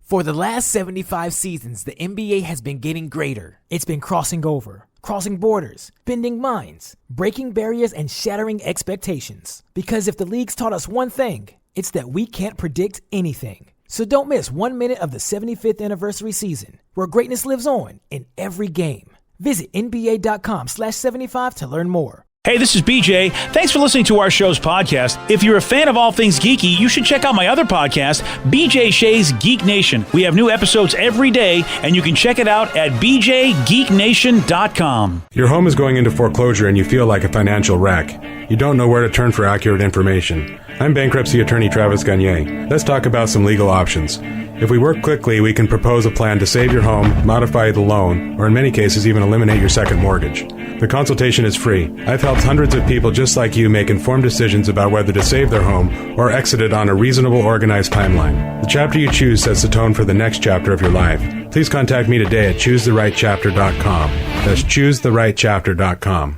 For the last 75 seasons, the NBA has been getting greater. It's been crossing over, crossing borders, bending minds, breaking barriers, and shattering expectations. Because if the league's taught us one thing, it's that we can't predict anything. So don't miss 1 minute of the 75th anniversary season, where greatness lives on in every game. Visit NBA.com/75 to learn more. Hey, this is BJ. Thanks for listening to our show's podcast. If you're a fan of all things geeky, you should check out my other podcast, BJ Shea's Geek Nation. We have new episodes every day, and you can check it out at bjgeeknation.com. Your home is going into foreclosure and you feel like a financial wreck. You don't know where to turn for accurate information. I'm bankruptcy attorney Travis Gagne. Let's talk about some legal options. If we work quickly, we can propose a plan to save your home, modify the loan, or in many cases even eliminate your second mortgage. The consultation is free. I've helped hundreds of people just like you make informed decisions about whether to save their home or exit it on a reasonable, organized timeline. The chapter you choose sets the tone for the next chapter of your life. Please contact me today at choosetherightchapter.com. That's choosetherightchapter.com.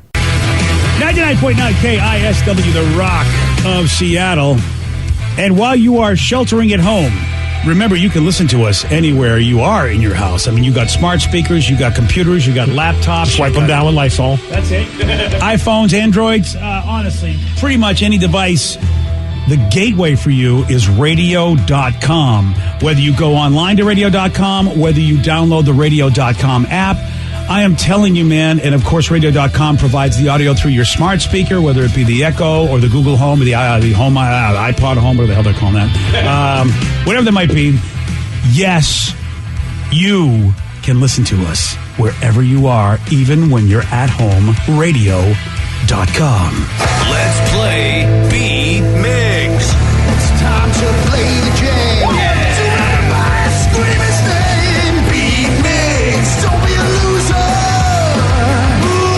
99.9 KISW, the Rock of Seattle. And while you are sheltering at home, remember, you can listen to us anywhere you are in your house. I mean, you got smart speakers, you got computers, you got laptops. Swipe them down with Lysol. That's it. iPhones, Androids, honestly, pretty much any device. The gateway for you is radio.com. Whether you go online to radio.com, whether you download the radio.com app, I am telling you, man, and of course, radio.com provides the audio through your smart speaker, whether it be the Echo or the Google Home or the Home, iPod Home, whatever the hell they're calling that. Whatever that might be. Yes, you can listen to us wherever you are, even when you're at home. Radio.com. Let's play Beat Mix. It's time to play the game. Yeah. So everybody scream his name. Beat Mix. Don't be a loser.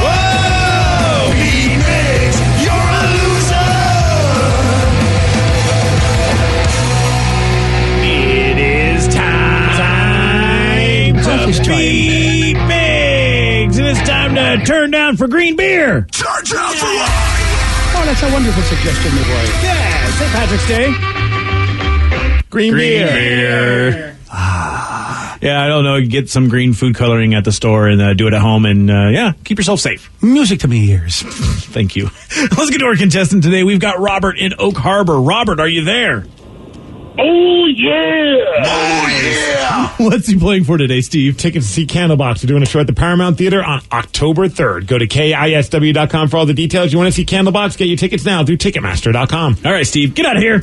Whoa. Beat Mix. You're a loser. It is time to Beat Mix. And it's time to turn down for green beer. Turn down for what? Oh, that's a wonderful suggestion, my boy. Yeah, St. Patrick's Day. Green beer. Yeah, I don't know. Get some green food coloring at the store and do it at home, and keep yourself safe. Music to me ears. Thank you. Let's get to our contestant today. We've got Robert in Oak Harbor. Robert, are you there? Oh, yeah. Oh, yeah. What's he playing for today, Steve? Tickets to see Candlebox. We're doing a show at the Paramount Theater on October 3rd. Go to KISW.com for all the details. You want to see Candlebox? Get your tickets now through Ticketmaster.com. All right, Steve, get out of here.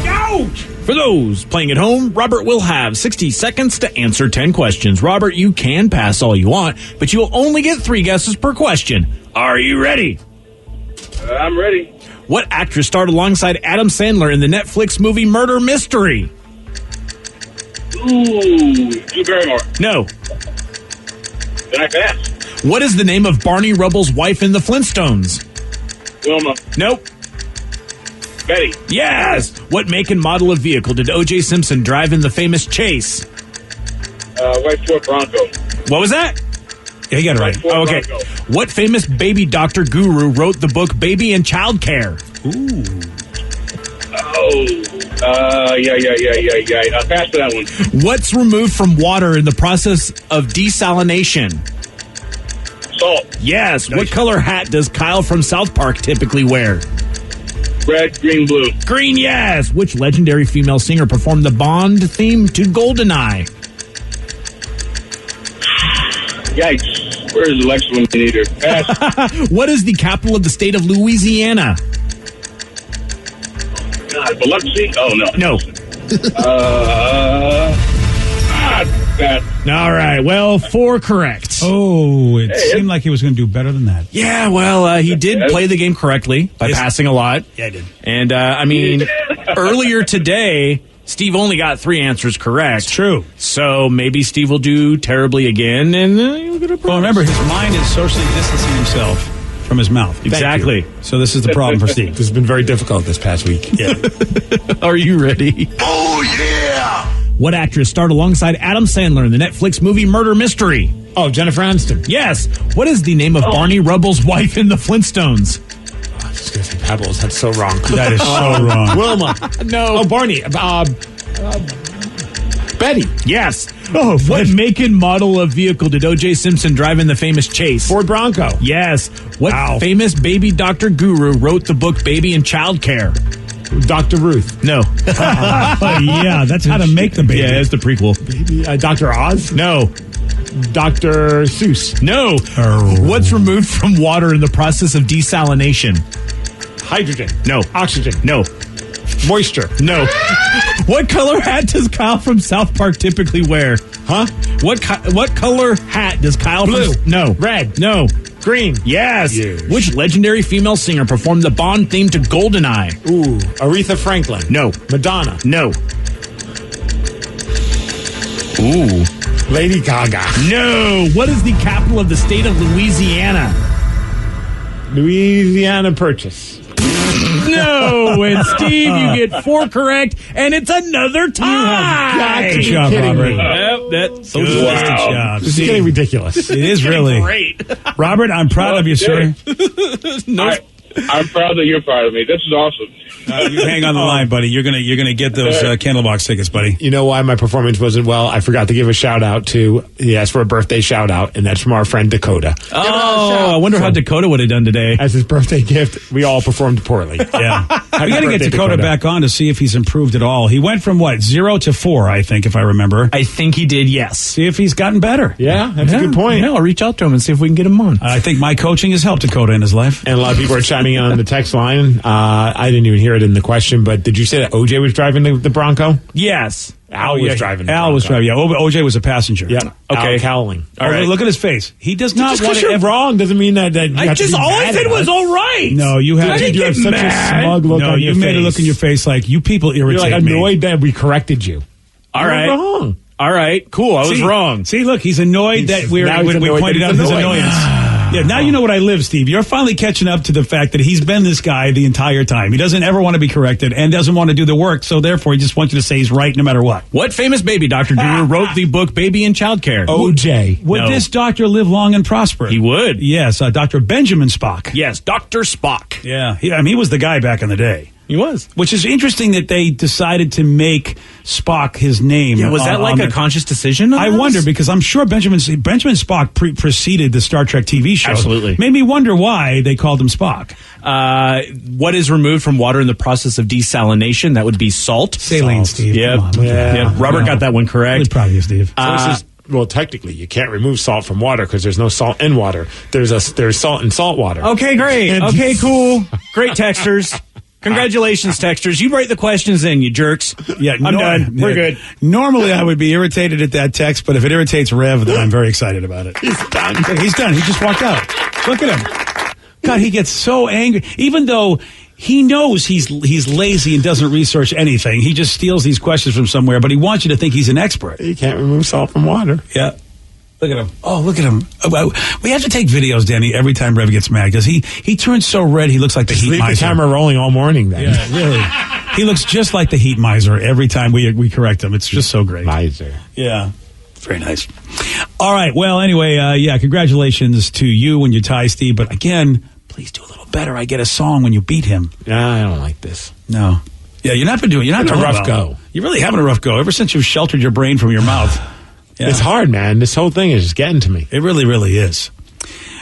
Go! For those playing at home, Robert will have 60 seconds to answer 10 questions. Robert, you can pass all you want, but you'll only get 3 guesses per question. Are you ready? I'm ready. What actress starred alongside Adam Sandler in the Netflix movie Murder Mystery? Ooh, Drew Barrymore. No. Then I pass. What is the name of Barney Rubble's wife in the Flintstones? Wilma. Nope. Betty. Yes. What make and model of vehicle did O.J. Simpson drive in the famous chase? White Ford Bronco. What was that? Yeah, you got it right. Ford Oh, okay. Bronco. What famous baby doctor guru wrote the book Baby and Child Care? Ooh. Oh, yeah. Pass to that one. What's removed from water in the process of desalination? Salt. Yes. What color hat does Kyle from South Park typically wear? Red, green, blue. Green, yes. Which legendary female singer performed the Bond theme to GoldenEye? Yikes. Where is Alexa when you need her? Pass. What is the capital of the state of Louisiana? God, Biloxi? Oh, no. No. Pass. All right. Well, 4 correct. Oh, it seemed like he was going to do better than that. Yeah, well, he did play the game correctly by passing a lot. Yeah, I did. And, earlier today, Steve only got 3 answers correct. It's true. So maybe Steve will do terribly again, and you'll get a prize. Well, remember, his mind is socially distancing himself from his mouth. Exactly. So this is the problem for Steve. This has been very difficult this past week. Yeah. Are you ready? Oh, yeah. What actress starred alongside Adam Sandler in the Netflix movie Murder Mystery? Oh, Jennifer Aniston. Yes. What is the name of Barney Rubble's wife in the Flintstones? I was just going to say Pebbles. That's so wrong. That is so wrong. Wilma. No. Oh, Barney. Freddy. Yes. Oh, What Fred. make and model of vehicle did O.J. Simpson drive in the famous chase? Ford Bronco. Yes. What Wow. famous baby doctor guru wrote the book Baby and Child Care? Dr. Ruth. No. Yeah, that's how to make the baby. Yeah, it's the prequel. Dr. Oz. No. Dr. Seuss. No. What's removed from water in the process of desalination? Hydrogen. No. Oxygen. No. Moisture. No. What color hat does Kyle from South Park typically wear? Huh? What color hat does Kyle Blue. from... No. Red. No. Green. Yes. Yes. Which legendary female singer performed the Bond theme to GoldenEye? Ooh. Aretha Franklin. No. Madonna. No. Ooh. Lady Gaga. No. What is the capital of the state of Louisiana? Louisiana Purchase. No. And Steve, you get 4 correct, and it's another tie. Good job, kidding Robert. me. Yep, that's so Good job. This is getting ridiculous. It is really. great. Robert, I'm proud of you, sir. I'm proud that you're proud of me. This is awesome. You hang on the line, buddy. You're gonna get those Candlebox tickets, buddy. You know why my performance wasn't well? I forgot to give a shout out to, he asked for a birthday shout out, and that's from our friend Dakota. Oh, I wonder how Dakota would have done today. As his birthday gift, we all performed poorly. Yeah, we got to get birthday, Dakota back on to see if he's improved at all. He went from 0 to 4, I think, if I remember. I think he did, yes. See if he's gotten better. Yeah, that's a good point. Yeah, I'll reach out to him and see if we can get him on. I think my coaching has helped Dakota in his life. And a lot of people are chiming in on the text line. I didn't even hear it in the question, but did you say that OJ was driving the Bronco? Yes. Al was driving the Al was Bronco. driving. Yeah, OJ was a passenger. Yeah. Okay. Al Cowling. All right. Look at his face. He does not Just want because to you're ever. wrong doesn't mean that you have to be all I mad said at was us. all right. No, you have. You have such a smug look No, on you your made face. a look in your face like you people You're irritate like me. annoyed that we corrected you. All You're right. wrong. All right. Cool. I was See? wrong. See, look, he's annoyed that we now he's annoyed pointed that out he's his annoyed. annoyance. Yeah, now you know what I live, Steve. You're finally catching up to the fact that he's been this guy the entire time. He doesn't ever want to be corrected and doesn't want to do the work, so therefore he just wants you to say he's right no matter what. What famous baby doctor guru wrote the book Baby and Child Care? OJ. Would No. this doctor live long and prosper? He would. Yes, Dr. Benjamin Spock. Yes, Dr. Spock. Yeah, he was the guy back in the day. He was. Which is interesting that they decided to make Spock his name. Yeah, was that like a conscious decision? I wonder, because I'm sure Benjamin Spock preceded the Star Trek TV show. Absolutely. Made me wonder why they called him Spock. What is removed from water in the process of desalination? That would be salt. Saline, Steve. Yep. Come on, look at that. Yep. Robert No. got that one correct. Really proud of you, Steve. Well, technically, you can't remove salt from water because there's no salt in water. There's salt in salt water. Okay, great. Okay, cool. Great texters. Congratulations, texters. You write the questions in, you jerks. Yeah, I'm done. We're good. Normally, I would be irritated at that text, but if it irritates Rev, then I'm very excited about it. He's done. He's done. He just walked out. Look at him. God, he gets so angry. Even though he knows he's lazy and doesn't research anything, he just steals these questions from somewhere, but he wants you to think he's an expert. You can't remove salt from water. Yeah. Look at him. Oh, look at him. We have to take videos, Danny, every time Rev gets mad, because he turns so red he looks like the heat Leave miser. the camera rolling all morning then. Yeah, really. He looks just like the heat miser every time we correct him. It's just so great. Miser. Yeah. Very nice. All right. Well, anyway, congratulations to you and your tie, Steve. But again, please do a little better. I get a song when you beat him. Nah, I don't like this. No. Yeah, you're not doing It's a doing rough well. go. You're really having a rough go ever since you've sheltered your brain from your mouth. Yeah. It's hard, man. This whole thing is just getting to me. It really, really is.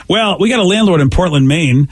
Well, we got a landlord in Portland, Maine.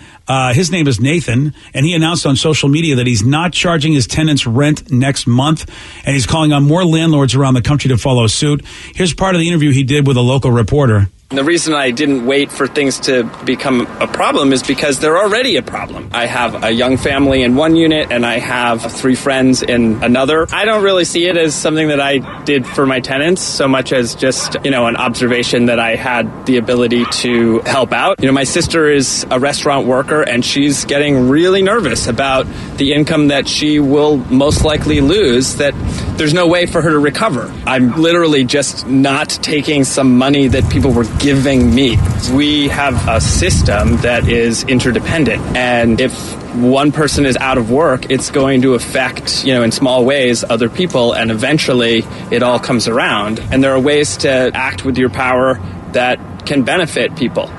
His name is Nathan, and he announced on social media that he's not charging his tenants rent next month, and he's calling on more landlords around the country to follow suit. Here's part of the interview he did with a local reporter. The reason I didn't wait for things to become a problem is because they're already a problem. I have a young family in one unit and I have 3 friends in another. I don't really see it as something that I did for my tenants so much as just, an observation that I had the ability to help out. My sister is a restaurant worker and she's getting really nervous about the income that she will most likely lose, that there's no way for her to recover. I'm literally just not taking some money that people were giving me. We have a system that is interdependent, and if one person is out of work, it's going to affect, in small ways, other people, and eventually it all comes around. And there are ways to act with your power that can benefit people.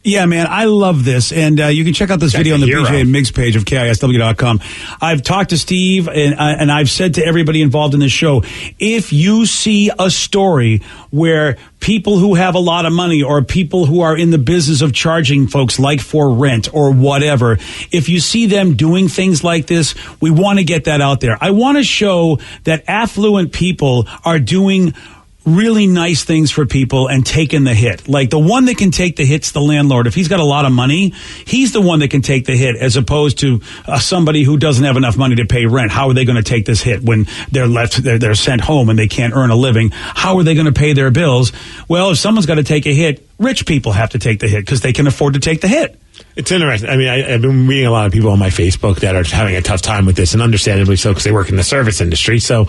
Yeah, man, I love this. And you can check out this video on the BJ and Migs page of KISW.com. I've talked to Steve, and I've said to everybody involved in this show, if you see a story where people who have a lot of money or people who are in the business of charging folks like for rent or whatever, if you see them doing things like this, we want to get that out there. I want to show that affluent people are doing really nice things for people and taking the hit. Like the one that can take the hit's the landlord. If he's got a lot of money, he's the one that can take the hit, as opposed to somebody who doesn't have enough money to pay rent. How are they going to take this hit when they're sent home and they can't earn a living? How are they going to pay their bills? Well, if someone's got to take a hit, rich people have to take the hit because they can afford to take the hit. It's interesting. I mean, I've been reading a lot of people on my Facebook that are having a tough time with this, and understandably so, because they work in the service industry. So,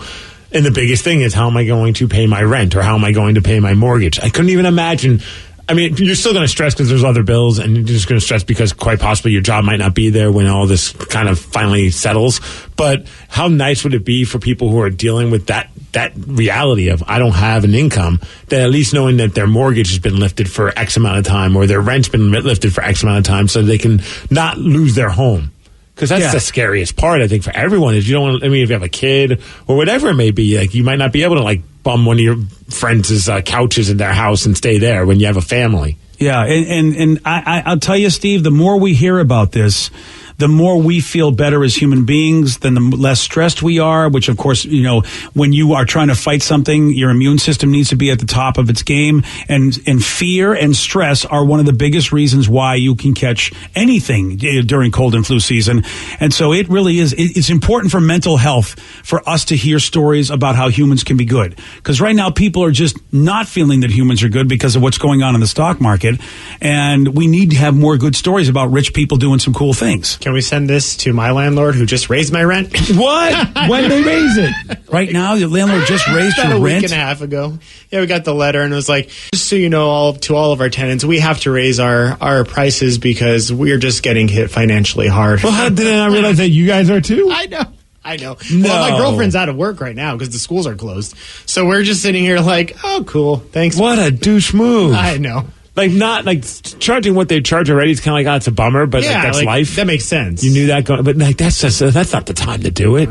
and the biggest thing is, how am I going to pay my rent, or how am I going to pay my mortgage? I couldn't even imagine. I mean, you're still going to stress because there's other bills, and you're just going to stress because quite possibly your job might not be there when all this kind of finally settles. But how nice would it be for people who are dealing with that reality of, I don't have an income, that at least knowing that their mortgage has been lifted for X amount of time, or their rent's been lifted for X amount of time, so they can not lose their home. Because that's the scariest part, I think, for everyone, is you don't want to, I mean, if you have a kid or whatever it may be, like, you might not be able to, like, bum one of your friends' couches in their house and stay there when you have a family. Yeah, and I'll tell you, Steve, the more we hear about this, the more we feel better as human beings, then the less stressed we are, which, of course, you know, when you are trying to fight something, your immune system needs to be at the top of its game. And fear and stress are one of the biggest reasons why you can catch anything during cold and flu season. And so it really is, it's important for mental health for us to hear stories about how humans can be good. Because right now people are just not feeling that humans are good because of what's going on in the stock market. And we need to have more good stories about rich people doing some cool things. Can we send this to my landlord who just raised my rent? What? When they raise it? Right now, the landlord just raised your rent? A week rent? and a half ago. Yeah, we got the letter, and it was like, just so you know, to all of our tenants, we have to raise our prices because we're just getting hit financially hard. Well, how did I realize that you guys are too? I know. No. Well, my girlfriend's out of work right now because the schools are closed. So we're just sitting here like, oh, cool. Thanks. What a douche move. I know. Like, not like charging what they charge already is kind of like, oh, it's a bummer, but yeah, like, that's like, life. That makes sense. You knew that going, but like, that's not the time to do it.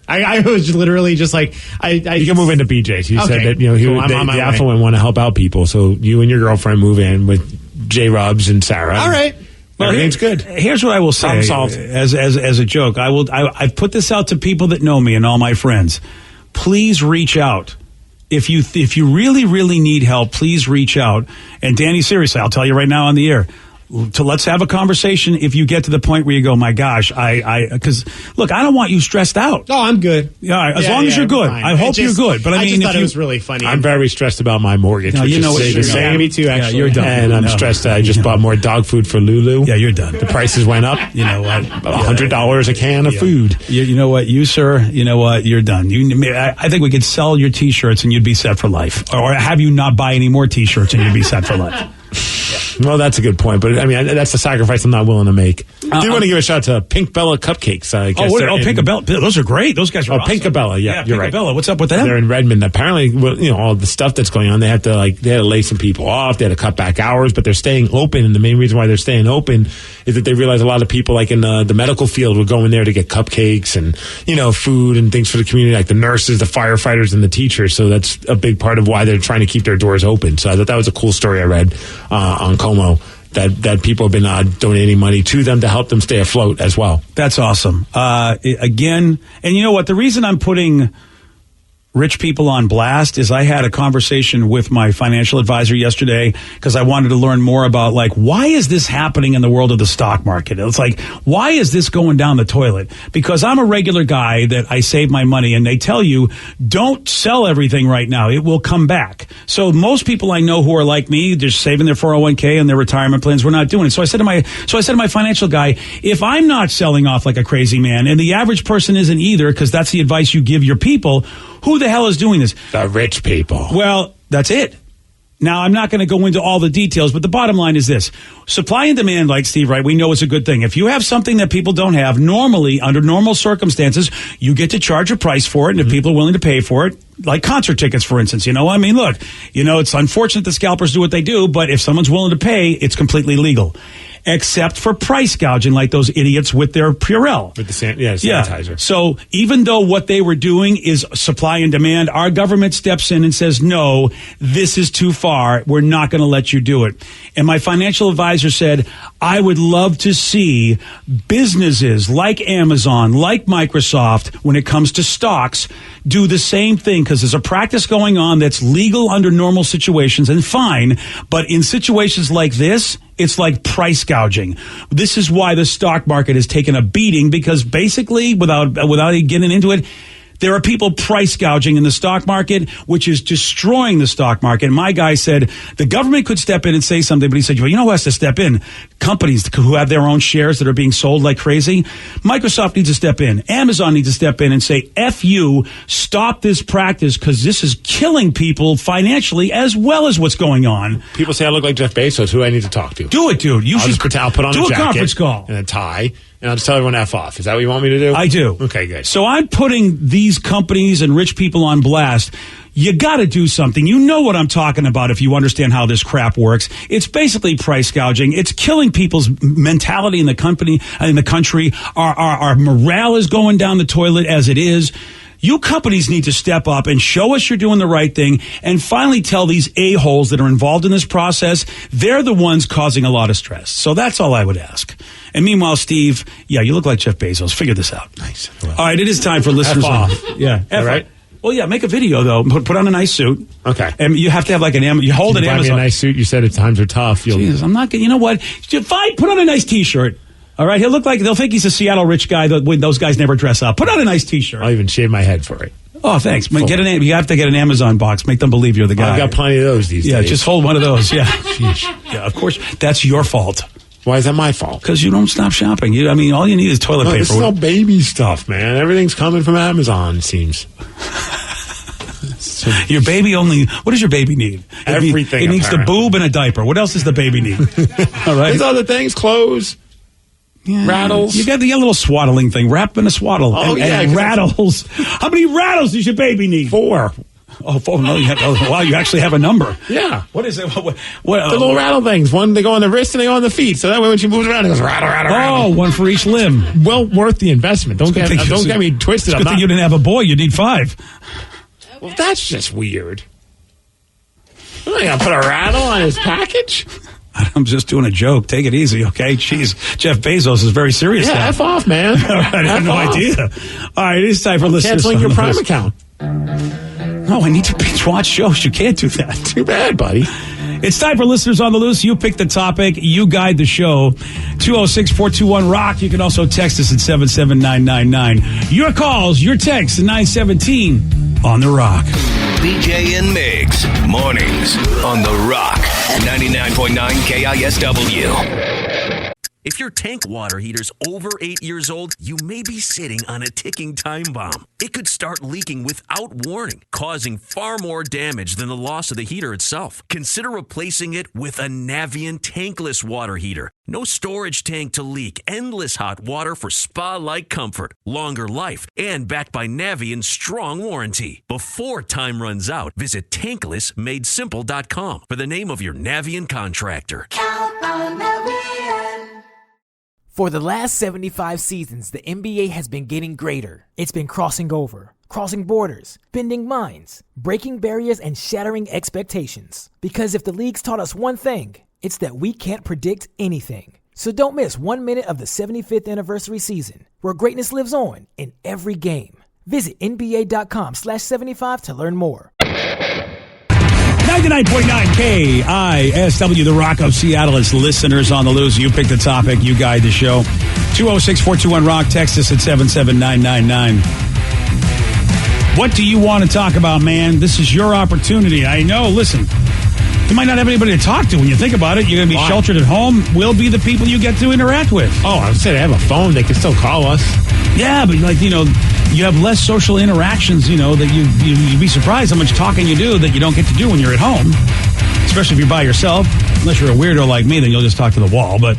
I was literally just like, you can move into BJ's. You said that, you know, cool, the affluent want to help out people, so you and your girlfriend move in with J. Rubs and Sarah. All right. Well, everything's good. Here's what I will say as a joke. I've put this out to people that know me and all my friends. Please reach out. If you really, really need help, please reach out. And Danny, seriously, I'll tell you right now on the air, let's have a conversation if you get to the point where you go, my gosh, because look, I don't want you stressed out. Oh, I'm good. Yeah, as long as you're good. I hope you're good. But I mean, just thought it was really funny. I'm very stressed about my mortgage. No, you know what? The same. Yeah, me too, actually. Yeah, you're done. And I'm stressed that I just bought more dog food for Lulu. Yeah, you're done. The prices went up. You know what? $100 a can of food. You know what? You, sir, you know what? You're done. I think we could sell your T-shirts and you'd be set for life. Or have you not buy any more T-shirts and you'd be set for life. Well, that's a good point, but I mean, that's a sacrifice I'm not willing to make. I do want to give a shout out to Pink Bella Cupcakes. I guess Pink Bella, those are great. Those guys are awesome. Pink Bella, yeah, you're right. Bella, what's up with them? They're in Redmond. Apparently, you know, all the stuff that's going on, they had to lay some people off. They had to cut back hours, but they're staying open. And the main reason why they're staying open is that they realize a lot of people, like in the medical field, would go in there to get cupcakes and, you know, food and things for the community, like the nurses, the firefighters, and the teachers. So that's a big part of why they're trying to keep their doors open. So I thought that was a cool story I read on Como. That people have been donating money to them to help them stay afloat as well. That's awesome. Again, and you know what? The reason I'm putting rich people on blast is I had a conversation with my financial advisor yesterday because I wanted to learn more about, like, why is this happening in the world of the stock market? It's like, why is this going down the toilet? Because I'm a regular guy that I save my money, and they tell you, don't sell everything right now. It will come back. So most people I know who are like me, they're saving their 401k and their retirement plans. We're not doing it. So I said to my financial guy, if I'm not selling off like a crazy man and the average person isn't either, because that's the advice you give your people, who the hell is doing this? The rich people. Well, that's it. Now, I'm not going to go into all the details, but the bottom line is this. Supply and demand, like Steve, right, we know it's a good thing. If you have something that people don't have, normally, under normal circumstances, you get to charge a price for it, and if people are willing to pay for it, like concert tickets, for instance. I mean, look, it's unfortunate the scalpers do what they do, but if someone's willing to pay, it's completely legal. Except for price gouging, like those idiots with their Purell. With the sanitizer. Yeah. So even though what they were doing is supply and demand, our government steps in and says, no, this is too far. We're not going to let you do it. And my financial advisor said, I would love to see businesses like Amazon, like Microsoft, when it comes to stocks, do the same thing, because there's a practice going on that's legal under normal situations and fine. But in situations like this, it's like price gouging. This is why the stock market has taken a beating, because basically, without getting into it, there are people price gouging in the stock market, which is destroying the stock market. And my guy said the government could step in and say something, but he said, well, who has to step in? Companies who have their own shares that are being sold like crazy. Microsoft needs to step in. Amazon needs to step in and say, F you, stop this practice, because this is killing people financially as well as what's going on. People say I look like Jeff Bezos. Who do I need to talk to? Do it, dude. I'll put on a jacket, conference call, and a tie, and I'll just tell everyone F off. Is that what you want me to do? I do. Okay, good. So I'm putting these companies and rich people on blast. You got to do something. You know what I'm talking about if you understand how this crap works. It's basically price gouging. It's killing people's mentality in the country. Our morale is going down the toilet as it is. You companies need to step up and show us you're doing the right thing, and finally tell these a-holes that are involved in this process they're the ones causing a lot of stress. So that's all I would ask. And meanwhile, Steve, yeah, you look like Jeff Bezos. Figure this out. Nice. All right, it is time for listeners. F off. Yeah. All right. Well, yeah, make a video, though. Put on a nice suit. Okay. And you have to have like you hold it Amazon. Buy me a nice suit. You said if times are tough. Jesus, I'm not going to. You know what? Fine, put on a nice T-shirt. All right, they'll think he's a Seattle rich guy. Those guys never dress up. Put on a nice T-shirt. I'll even shave my head for it. Oh, thanks. You have to get an Amazon box. Make them believe you're the guy. I've got plenty of those these days. Yeah, just hold one of those. Yeah. Yeah, of course. That's your fault. Why is that my fault? Because you don't stop shopping. All you need is toilet paper. This is all baby stuff, man. Everything's coming from Amazon, it seems. Your baby what does your baby need? Everything. It needs the boob and a diaper. What else does the baby need? All right. There's other things, clothes. Yeah, rattles. You got the little swaddling thing. Wrap in a swaddle. Oh, and rattles. How many rattles does your baby need? 4. Oh, 4. No, wow, you actually have a number. Yeah. What is it? What, the little rattle things. One, they go on the wrist and they go on the feet. So that way when she moves around, it goes rattle, rattle, rattle. Oh, one for each limb. Well worth the investment. Don't get me twisted. It's a good thing you didn't have a boy. You need 5. Well, that's just weird. I'm not going to put a rattle on his package. I'm just doing a joke. Take it easy, okay? Jeez, Jeff Bezos is very serious. Yeah, now. F off, man. I had no idea. All right, it is time for listeners. Canceling your Prime account. No, I need to binge watch shows. You can't do that. Too bad, buddy. It's time for Listeners on the Loose. You pick the topic. You guide the show. 206-421-ROCK. You can also text us at 77999. Your calls, your texts at 917 on the Rock. BJ and Migs, mornings on the Rock, 99.9 KISW. If your tank water heater's over 8 years old, you may be sitting on a ticking time bomb. It could start leaking without warning, causing far more damage than the loss of the heater itself. Consider replacing it with a Navien tankless water heater. No storage tank to leak, endless hot water for spa-like comfort, longer life, and backed by Navien's strong warranty. Before time runs out, visit tanklessmadesimple.com for the name of your Navien contractor. Count on Navien. For the last 75 seasons, the NBA has been getting greater. It's been crossing over, crossing borders, bending minds, breaking barriers, and shattering expectations. Because if the league's taught us one thing, it's that we can't predict anything. So don't miss 1 minute of the 75th anniversary season, where greatness lives on in every game. Visit NBA.com/75 to learn more. 99.9 KISW, the Rock of Seattle. It's Listeners on the Loose. You pick the topic. You guide the show. 206-421-ROCK. Text us at 77999. What do you want to talk about, man? This is your opportunity. I know. Listen, you might not have anybody to talk to when you think about it. You're going to be sheltered at home. We'll be the people you get to interact with. Oh, I said I have a phone. They can still call us. Yeah, but you have less social interactions, that you'd be surprised how much talking you do that you don't get to do when you're at home, especially if you're by yourself. Unless you're a weirdo like me, then you'll just talk to the wall. But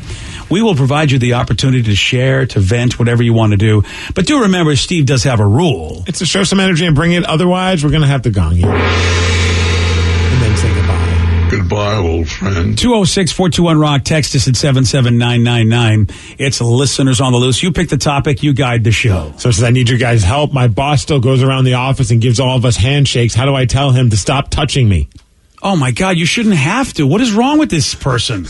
We will provide you the opportunity to share, to vent, whatever you want to do. But do remember, Steve does have a rule. It's to show some energy and bring it. Otherwise, we're going to have to gong you. And then say goodbye. Goodbye, old friend. 206-421-ROCK. Text us at 77999. It's listeners on the loose. You pick the topic. You guide the show. So it says, I need your guys' help. My boss still goes around the office and gives all of us handshakes. How do I tell him to stop touching me? Oh, my God. You shouldn't have to. What is wrong with this person?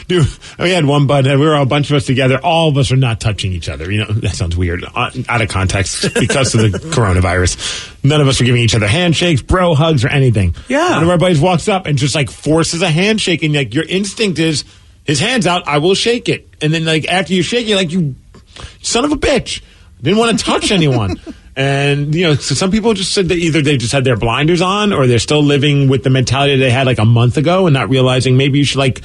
Dude, we had one bud, we were a bunch of us together. All of us are not touching each other. You know, that sounds weird, out of context because of the coronavirus. None of us are giving each other handshakes, bro hugs, or anything. Yeah. One of our buddies walks up and just like forces a handshake, and like your instinct is his hand's out, I will shake it. And then like after you shake it, like you son of a bitch, didn't want to touch anyone. And, you know, so some people just said that either they just had their blinders on or they're still living with the mentality they had like a month ago and not realizing maybe you should like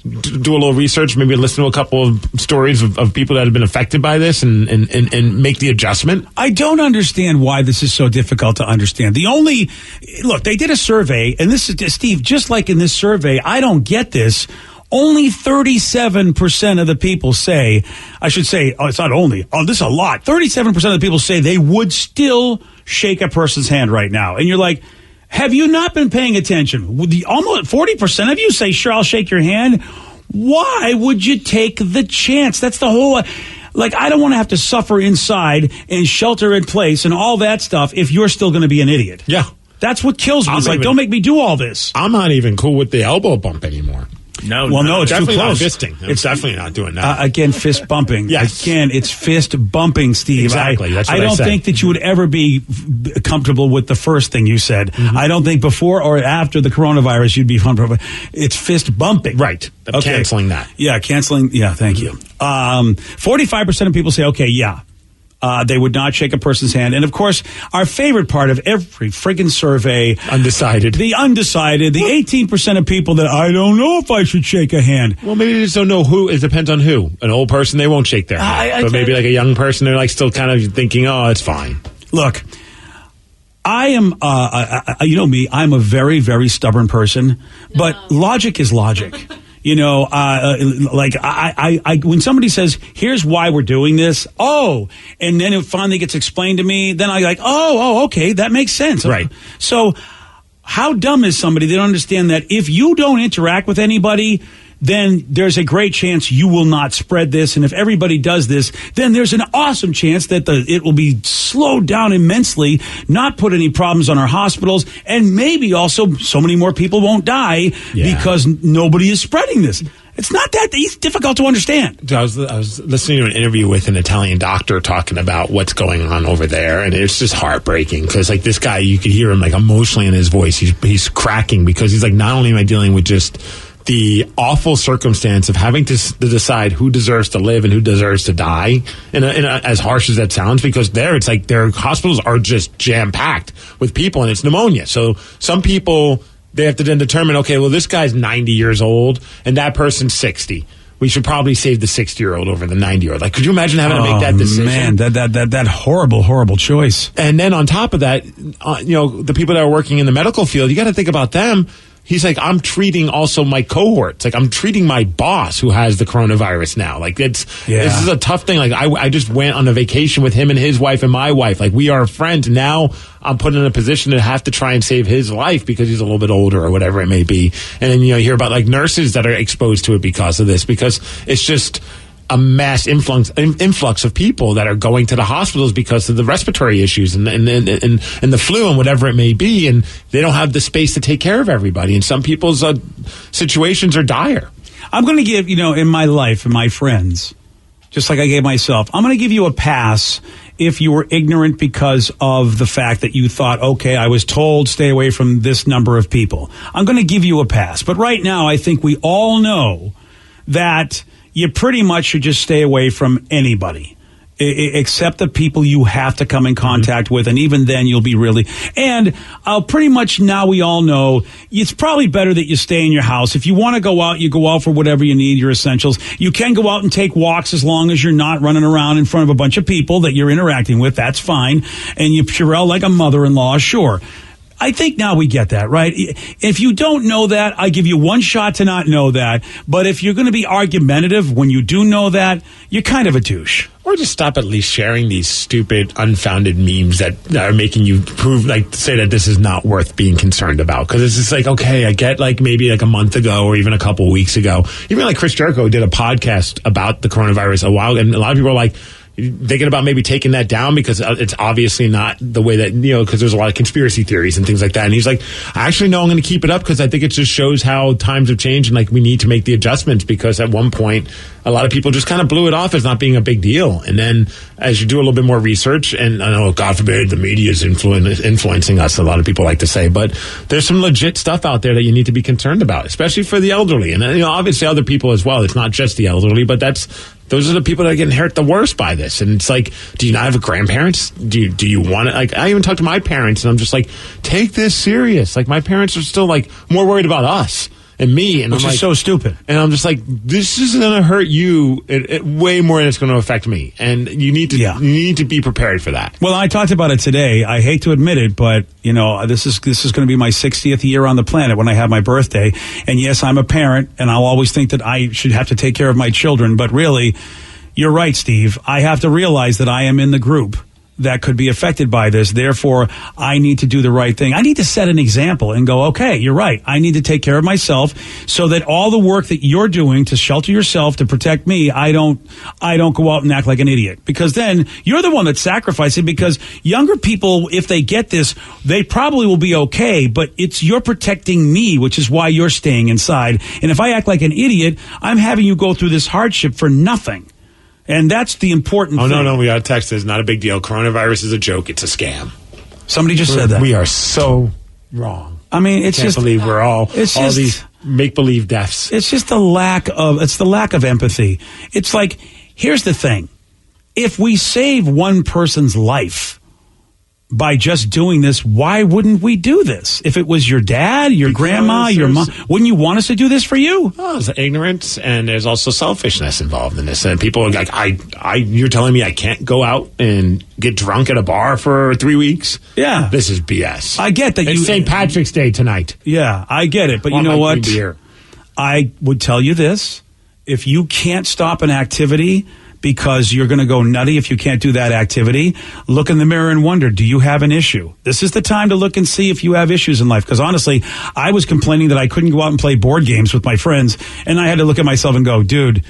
do a little research, maybe listen to a couple of stories of people that have been affected by this and make the adjustment. I don't understand why this is so difficult to understand. Look, they did a survey, and this is, Steve, just like in this survey, I don't get this. Only 37% of the people say, it's not only, this is a lot. 37% of the people say they would still shake a person's hand right now. And you're like, have you not been paying attention? Almost 40% of you say, sure, I'll shake your hand. Why would you take the chance? That's the whole, like, I don't want to have to suffer inside and shelter in place and all that stuff if you're still going to be an idiot. Yeah. That's what kills me. It's like, don't make me do all this. I'm not even cool with the elbow bump anymore. No, it's definitely too close. Not fisting. It's definitely not doing that. Again, fist bumping. Yes. Again, it's fist bumping, Steve. Exactly. That's what I don't think that you would ever be comfortable with the first thing you said. Mm-hmm. I don't think before or after the coronavirus you'd be comfortable. It's fist bumping. Right. Okay. Canceling that. Yeah, canceling. Yeah, thank you. 45% of people say, okay, yeah. They would not shake a person's hand. And, of course, our favorite part of every friggin' survey. Undecided. The 18% of people that I don't know if I should shake a hand. Well, maybe they just don't know who. It depends on who. An old person, they won't shake their hand. But maybe like a young person, they're like still kind of thinking, oh, it's fine. Look, I am, you know me, I'm a very, very stubborn person. But logic is logic. You know, like I when somebody says, here's why we're doing this, and then it finally gets explained to me, then I like, okay, that makes sense. Right. So how dumb is somebody that don't understand that if you don't interact with anybody, then there's a great chance you will not spread this. And if everybody does this, then there's an awesome chance that it will be slowed down immensely, not put any problems on our hospitals, and maybe also so many more people won't die because nobody is spreading this. It's not that difficult to understand. I was listening to an interview with an Italian doctor talking about what's going on over there, and it's just heartbreaking because, like, this guy, you could hear him, like, emotionally in his voice. He's cracking because he's like, not only am I dealing with just the awful circumstance of having to decide who deserves to live and who deserves to die, and as harsh as that sounds, because it's like their hospitals are just jam-packed with people, and it's pneumonia. So some people, they have to then determine, okay, well, this guy's 90 years old, and that person's 60. We should probably save the 60-year-old over the 90-year-old. Like, could you imagine having to make that decision? Man, that horrible, horrible choice. And then on top of that, the people that are working in the medical field, you got to think about them. He's like, I'm treating also my cohorts. Like, I'm treating my boss who has the coronavirus now. Like, this is a tough thing. Like, I just went on a vacation with him and his wife and my wife. Like, we are friends. Now I'm put in a position to have to try and save his life because he's a little bit older or whatever it may be. And then, you hear about, like, nurses that are exposed to it because of this, because it's just a mass influx of people that are going to the hospitals because of the respiratory issues and the flu and whatever it may be, and they don't have the space to take care of everybody. And some people's situations are dire. I'm going to give, in my life and my friends, just like I gave myself, I'm going to give you a pass if you were ignorant because of the fact that you thought, okay, I was told stay away from this number of people. I'm going to give you a pass. But right now, I think we all know that you pretty much should just stay away from anybody except the people you have to come in contact with. And even then you'll be and pretty much now we all know it's probably better that you stay in your house. If you want to go out, you go out for whatever you need, your essentials. You can go out and take walks as long as you're not running around in front of a bunch of people that you're interacting with. That's fine. And you Purell like a mother-in-law, sure. I think now we get that, right? If you don't know that, I give you one shot to not know that. But if you're going to be argumentative when you do know that, you're kind of a douche. Or just stop at least sharing these stupid, unfounded memes that are making you say that this is not worth being concerned about. Because it's just like, okay, I get maybe a month ago or even a couple weeks ago. Even like Chris Jericho did a podcast about the coronavirus a while, and a lot of people are like, thinking about maybe taking that down because it's obviously not the way that, because there's a lot of conspiracy theories and things like that. And he's like, actually, no, I'm going to keep it up because I think it just shows how times have changed and we need to make the adjustments because at one point, a lot of people just kind of blew it off as not being a big deal. And then as you do a little bit more research, and I know, God forbid, the media is influencing us, a lot of people like to say, but there's some legit stuff out there that you need to be concerned about, especially for the elderly. And, obviously other people as well. It's not just the elderly, but those are the people that are getting hurt the worst by this. And it's like, do you not have grandparents? Do you want it? I even talk to my parents, and I'm just like, take this serious. My parents are still more worried about us and me. And Which is so stupid. And I'm just like, this is going to hurt you way more than it's going to affect me. And you need to be prepared for that. Well, I talked about it today. I hate to admit it, but this is going to be my 60th year on the planet when I have my birthday. And yes, I'm a parent, and I'll always think that I should have to take care of my children. But really, you're right, Steve. I have to realize that I am in the group that could be affected by this. Therefore, I need to do the right thing. I need to set an example and go, okay, you're right. I need to take care of myself so that all the work that you're doing to shelter yourself, to protect me, I don't go out and act like an idiot. Because then you're the one that's sacrificing, because younger people, if they get this, they probably will be okay, but you're protecting me, which is why you're staying inside. And if I act like an idiot, I'm having you go through this hardship for nothing. And that's the important thing. No, we got a text. It's not a big deal. Coronavirus is a joke. It's a scam. Somebody just said that. We are so wrong. I mean, I can't believe we're all these make-believe deaths. It's just the lack of empathy. It's like, here's the thing. If we save one person's life by just doing this, why wouldn't we do this? If it was your dad, your grandma, your mom, wouldn't you want us to do this for you? Oh, there's ignorance, and there's also selfishness involved in this. And people are like, you're telling me I can't go out and get drunk at a bar for 3 weeks? Yeah. This is BS. I get that. It's St. Patrick's Day tonight. Yeah, I get it. But you know what? I would tell you this. If you can't stop an activity because you're going to go nutty if you can't do that activity, look in the mirror and wonder, do you have an issue? This is the time to look and see if you have issues in life. Because honestly, I was complaining that I couldn't go out and play board games with my friends, and I had to look at myself and go, dude,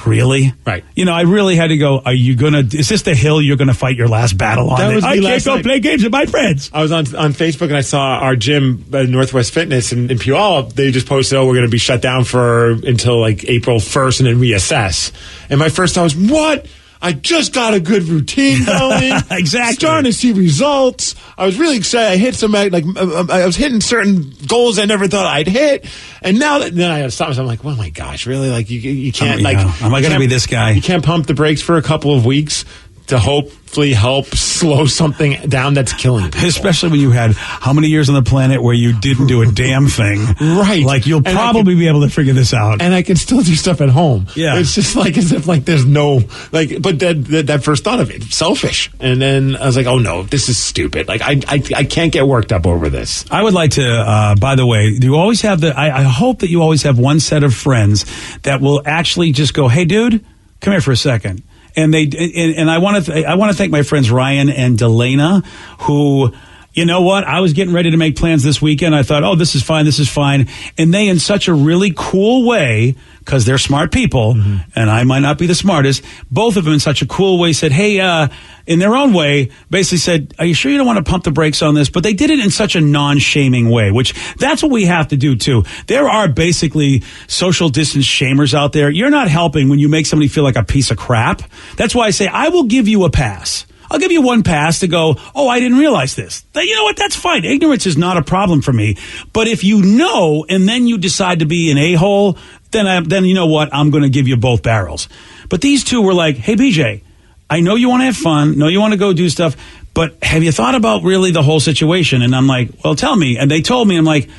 really? Right. I really had to go, is this the hill you're going to fight your last battle on? I can't go play games with my friends. I was on Facebook, and I saw our gym, Northwest Fitness in Puyallup. They just posted, we're going to be shut down until April 1st and then reassess. And my first thought was, what? I just got a good routine going. Exactly. Starting to see results. I was really excited. I hit some, I was hitting certain goals I never thought I'd hit. And now then I had to stop myself. I'm like, oh my gosh, really? You can't, am I going to be this guy? You can't pump the brakes for a couple of weeks to hopefully help slow something down that's killing people. Especially when you had how many years on the planet where you didn't do a damn thing. Right. You'll probably be able to figure this out. And I can still do stuff at home. Yeah. It's just as if there's no, but that first thought of it, selfish. And then I was like, oh no, this is stupid. I can't get worked up over this. I would like to, by the way, you always have I hope that you always have one set of friends that will actually just go, hey dude, come here for a second. And I want to thank my friends Ryan and Delana, who, you know what? I was getting ready to make plans this weekend. I thought, oh, this is fine. And they, in such a really cool way, because they're smart people, and I might not be the smartest, both of them in such a cool way said, hey, in their own way, basically said, are you sure you don't want to pump the brakes on this? But they did it in such a non-shaming way, which that's what we have to do too. There are basically social distance shamers out there. You're not helping when you make somebody feel like a piece of crap. That's why I say, I will give you a pass. I'll give you one pass to go, oh, I didn't realize this. You know what? That's fine. Ignorance is not a problem for me. But if you know and then you decide to be an a-hole, then you know what? I'm going to give you both barrels. But these two were like, hey, BJ, I know you want to have fun. Know you want to go do stuff. But have you thought about really the whole situation? And I'm like, well, tell me. And they told me, I'm like,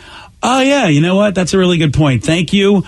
oh, yeah, you know what? That's a really good point. Thank you.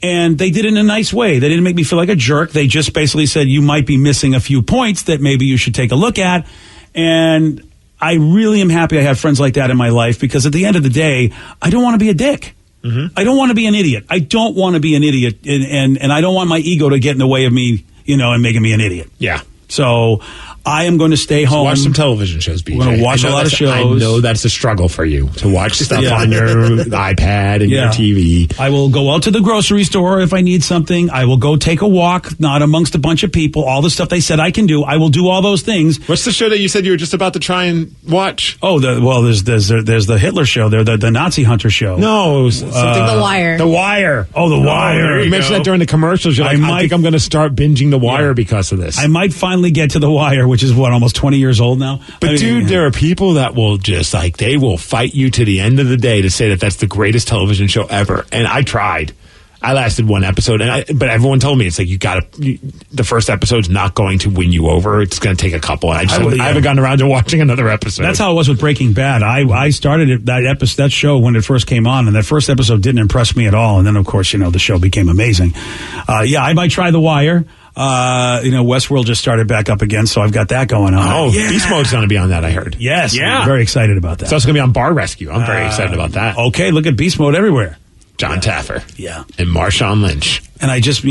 And they did it in a nice way. They didn't make me feel like a jerk. They just basically said, you might be missing a few points that maybe you should take a look at. And I really am happy I have friends like that in my life, because at the end of the day, I don't want to be a dick. I don't want to be an idiot. I don't want to be an idiot, and I don't want my ego to get in the way of me, and making me an idiot. Yeah. So I am going to stay home. Watch some television shows, BJ. I'm going to watch a lot of shows. I know that's a struggle for you to watch stuff on your iPad and your TV. I will go out to the grocery store if I need something. I will go take a walk, not amongst a bunch of people. All the stuff they said I can do, I will do all those things. What's the show that you said you were just about to try and watch? Oh, there's the Hitler show. There, the Nazi hunter show. No, it was something. The Wire. The Wire. Oh, The Wire. You mentioned that during the commercials. You're like, I think I'm going to start binging The Wire because of this. I might finally get to The Wire, which is almost 20 years old now. But dude, there are people that will just they will fight you to the end of the day to say that that's the greatest television show ever. And I tried. I lasted one episode, but everyone told me it's like the first episode's not going to win you over. It's going to take a couple. And I haven't gotten around to watching another episode. That's how it was with Breaking Bad. I started that show when it first came on, and that first episode didn't impress me at all. And then, of course, the show became amazing. I might try The Wire. Westworld just started back up again, so I've got that going on. Oh, Beast Mode's going to be on that, I heard. Yes, yeah. I'm very excited about that. It's also going to be on Bar Rescue. I'm very excited about that. Okay, look at Beast Mode everywhere. John Taffer. Yeah. And Marshawn Lynch. And I just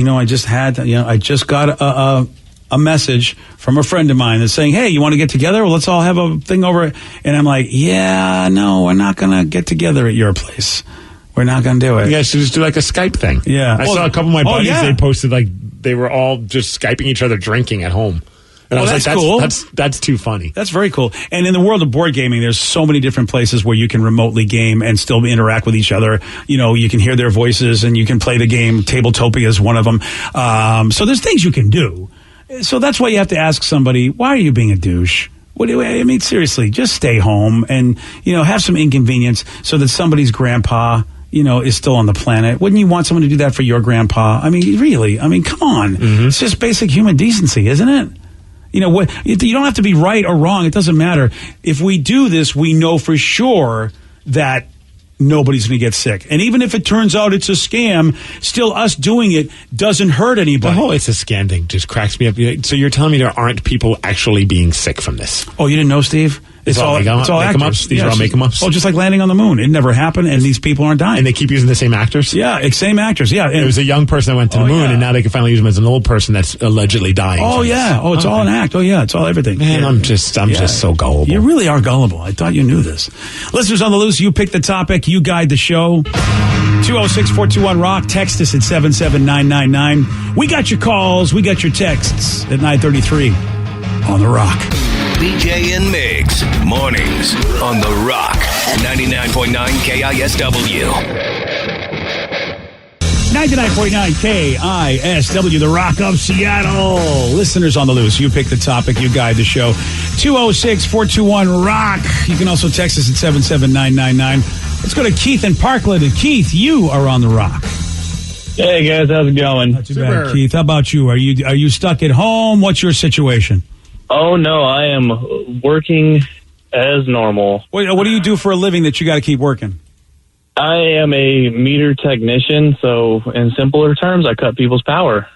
got a message from a friend of mine that's saying, hey, you want to get together? Well, let's all have a thing over. And I'm like, yeah, no, we're not going to get together at your place. We're not going to do it. You guys should just do like a Skype thing. Yeah. I saw a couple of my buddies, they posted they were all just Skyping each other drinking at home. And I was that's like, cool. That's too funny. That's very cool. And in the world of board gaming, there's so many different places where you can remotely game and still interact with each other. You can hear their voices and you can play the game. Tabletopia is one of them. So there's things you can do. So that's why you have to ask somebody, why are you being a douche? Seriously, just stay home and, have some inconvenience so that somebody's grandpa, is still on the planet. Wouldn't you want someone to do that for your grandpa? Really? Come on. Mm-hmm. It's just basic human decency, isn't it? You don't have to be right or wrong. It doesn't matter. If we do this, we know for sure that nobody's going to get sick. And even if it turns out it's a scam, still us doing it doesn't hurt anybody. The whole it's a scam thing just cracks me up. So you're telling me there aren't people actually being sick from this? Oh, you didn't know, Steve? It's all actors. These are all make-em-ups? Oh, just like landing on the moon. It never happened, and these people aren't dying. And they keep using the same actors? Yeah, same actors, yeah. There was a young person that went to the moon, and now they can finally use him as an old person that's allegedly dying. Oh, yeah. Oh, it's all an act. Oh, yeah. It's all everything. Man, I'm just so gullible. You really are gullible. I thought you knew this. Listeners on the loose, you pick the topic. You guide the show. 206-421-ROCK. Text us at 77999. We got your calls. We got your texts at 933 on The Rock. BJ and Migs, mornings on The Rock, 99.9 KISW. 99.9 KISW, The Rock of Seattle. Listeners on the loose, you pick the topic, you guide the show. 206-421-ROCK. You can also text us at 77999. Let's go to Keith in Parkland. And Keith, you are on The Rock. Hey, guys, how's it going? Not too bad, Keith. How about you? Are you stuck at home? What's your situation? Oh, no, I am working as normal. What do you do for a living that you got to keep working? I am a meter technician, so in simpler terms, I cut people's power.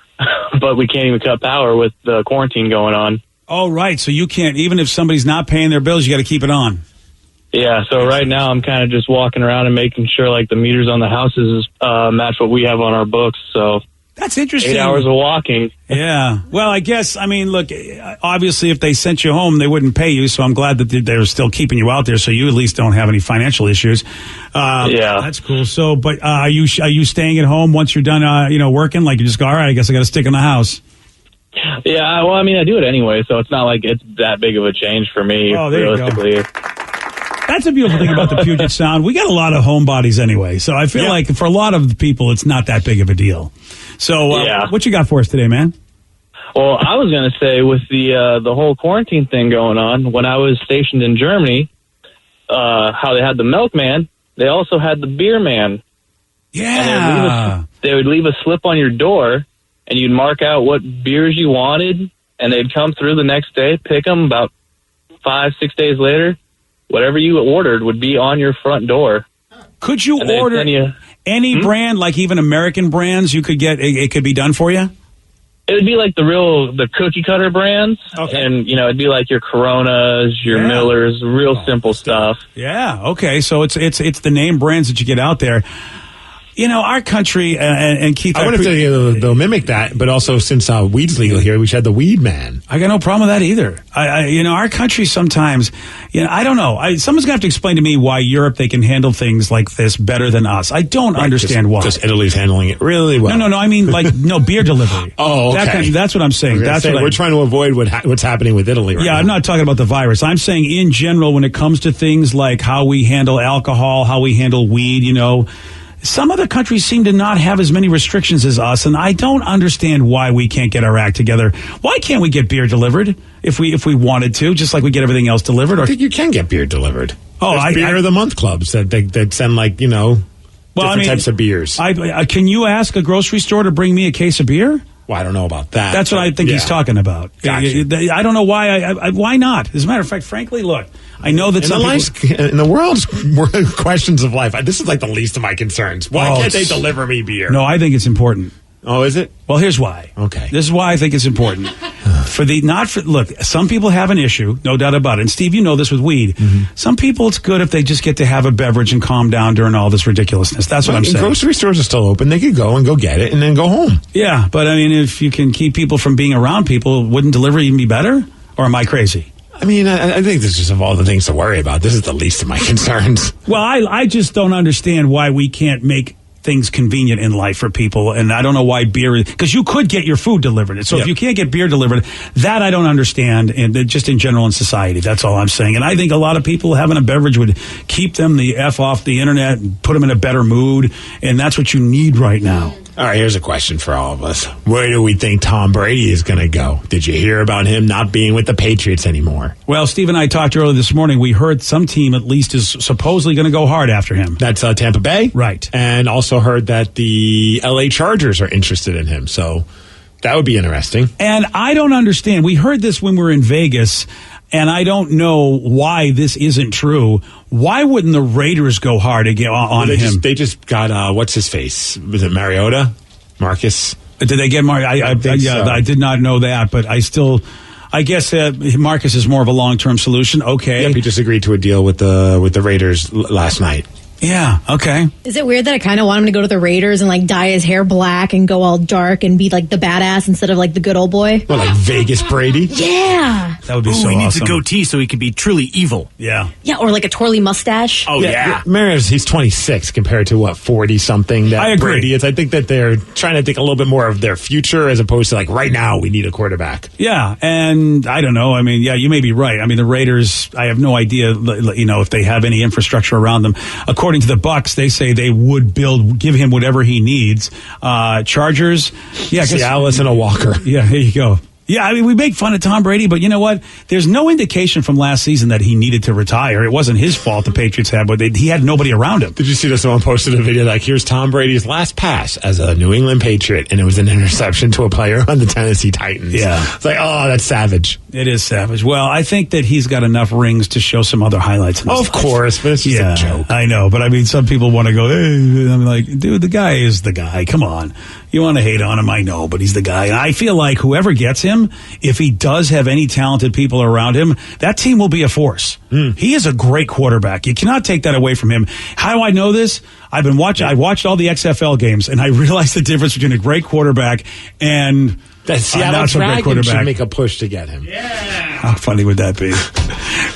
But we can't even cut power with the quarantine going on. Oh, right. So you can't, even if somebody's not paying their bills, you got to keep it on. Yeah, so right now I'm kind of just walking around and making sure like the meters on the houses match what we have on our books, so... That's interesting. 8 hours of walking. Yeah. Well, I guess, look, obviously if they sent you home, they wouldn't pay you, so I'm glad that they're still keeping you out there so you at least don't have any financial issues. Yeah. That's cool. So, but are you staying at home once you're done, working? Like you just go, all right, I guess I got to stick in the house. Yeah, well, I do it anyway, so it's not like it's that big of a change for me, realistically. That's a beautiful thing about the Puget Sound. We got a lot of homebodies anyway, so I feel like for a lot of people, it's not that big of a deal. So, what you got for us today, man? Well, I was going to say with the whole quarantine thing going on, when I was stationed in Germany, how they had the milkman, they also had the beer man. Yeah. And they would leave a slip on your door, and you'd mark out what beers you wanted, and they'd come through the next day, pick them about 5-6 days later. Whatever you ordered would be on your front door. Could you order any brand, like even American brands, you could get, it could be done for you? It would be like the cookie cutter brands. Okay. And, it'd be like your Coronas, your Millers, real simple stuff. Yeah. Okay. So it's the name brands that you get out there. Our country, and Keith, I wonder if they'll mimic that, but also since weed's legal here, we should have the Weed Man. I got no problem with that either. Our country sometimes, I don't know. Someone's going to have to explain to me why Europe, they can handle things like this better than us. I don't understand why. Just Italy's handling it really well. No. I mean, beer delivery. Oh, okay. That's what I'm saying. We're trying to avoid what's happening with Italy right now. Yeah, I'm not talking about the virus. I'm saying in general, when it comes to things like how we handle alcohol, how we handle weed, some other countries seem to not have as many restrictions as us, and I don't understand why we can't get our act together. Why can't we get beer delivered if we wanted to, just like we get everything else delivered? I think you can get beer delivered. Oh, Beer of the Month clubs that send different types of beers. Can you ask a grocery store to bring me a case of beer? Well, I don't know about that. That's what I think he's talking about. Gotcha. I don't know why. Why not? As a matter of fact, frankly, look, I know that in the world's questions of life, this is like the least of my concerns. Why can't they deliver me beer? No, I think it's important. Oh, is it? Well, here's why. Okay. This is why I think it's important. Look, some people have an issue, no doubt about it. And Steve, you know this with weed. Mm-hmm. Some people, it's good if they just get to have a beverage and calm down during all this ridiculousness. That's what I'm saying. Grocery stores are still open. They could go get it and then go home. Yeah, but if you can keep people from being around people, wouldn't delivery even be better? Or am I crazy? I think this is just of all the things to worry about. This is the least of my concerns. Well, I just don't understand why we can't make things convenient in life for people, and I don't know why beer, because you could get your food delivered. So if you can't get beer delivered, that I don't understand, and just in general in society, that's all I'm saying. And I think a lot of people having a beverage would keep them the F off the internet and put them in a better mood, and that's what you need right now. All right, here's a question for all of us. Where do we think Tom Brady is going to go? Did you hear about him not being with the Patriots anymore? Well, Steve and I talked earlier this morning. We heard some team at least is supposedly going to go hard after him. That's Tampa Bay? Right. And also heard that the LA Chargers are interested in him. So that would be interesting. And I don't understand. We heard this when we were in Vegas, and I don't know why this isn't true. Why wouldn't the Raiders go hard again on him? They just got, what's his face? Was it Mariota? Marcus? Did they get Marcus? I did not know that, but I guess Marcus is more of a long-term solution. Okay. Yep, he just agreed to a deal with the Raiders last night. Yeah, okay. Is it weird that I kind of want him to go to the Raiders and dye his hair black and go all dark and be the badass instead of the good old boy? Well, like Vegas Brady? Yeah. That would be so awesome. He needs a goatee so he could be truly evil. Yeah. Yeah, or a twirly mustache. Oh, yeah. Marius, he's 26 compared to 40-something that I agree. Brady is. I think that they're trying to think a little bit more of their future as opposed to right now we need a quarterback. Yeah, and I don't know. You may be right. The Raiders, I have no idea, if they have any infrastructure around them. According to the Bucks, they say they would give him whatever he needs. Chargers, Cialis and a Walker. Yeah, here you go. Yeah, we make fun of Tom Brady, but you know what? There's no indication from last season that he needed to retire. It wasn't his fault the Patriots had, but he had nobody around him. Did you see that someone posted a video here's Tom Brady's last pass as a New England Patriot, and it was an interception to a player on the Tennessee Titans. Yeah. It's that's savage. It is savage. Well, I think that he's got enough rings to show some other highlights. Of course, but it's just a joke. I know, but some people want to go, hey, I'm like, dude, the guy is the guy. Come on. You want to hate on him, I know, but he's the guy. And I feel like whoever gets him, if he does have any talented people around him, that team will be a force. He is a great quarterback. You cannot take that away from him. How do I know this? I watched all the XFL games, and I realized the difference between a great quarterback and that Seattle Dragons should make a push to get him. Yeah. How funny would that be?